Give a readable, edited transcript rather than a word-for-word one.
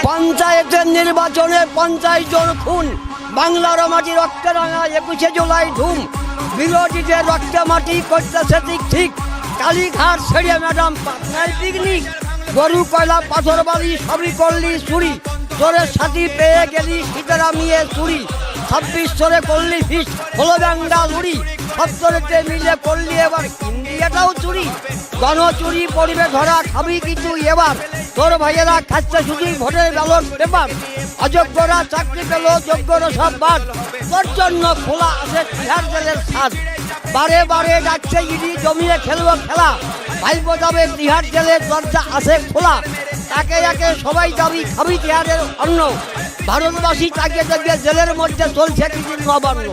পঞ্চায়েতের নির্বাচনে 50 জন খুন, বাংলার মাটি রক্তে রাঙা 21শে জুলাই ধুম, বিরোধীদের রক্তে মাটি করতেছে ঠিক, কালীঘাট ছেড়ে ম্যাডাম পাটনায় পিকনিক, গরু কয়লা পাথর বাড়ি সবই করলি চুরি, চোরের সাথী পেয়ে গেলি সীতারাম নিয়ে চুরি, 26 চোরে করলি ফিস হলো বেঙ্গাল উড়ি, 70 মিলে করলি এবার ইন্ডিয়াটাও চুরি, গণচুরি পড়বে ধরা খাবি কিন্তু এবার, তোর ভাইয়েরা খাচ্ছে শুধু ভোটের ব্যালট পেপার, অযোগ্যরা চাকরি পেল যোগ্যরা সব বাদ, তোর জন্য খোলা আছে তিহার জেলের ছাদ, বারে বারে যাচ্ছে ইডি জমিয়ে খেলবো খেলা, ভাইবো যাবে তিহার জেলের দরজা আছে খোলা, তাকে একে সবাই দাবি খাবি তিহারের অন্ন, ভারতবাসী তাকে দেখবে জেলের মধ্যে চলছে কিছু নবান্ন।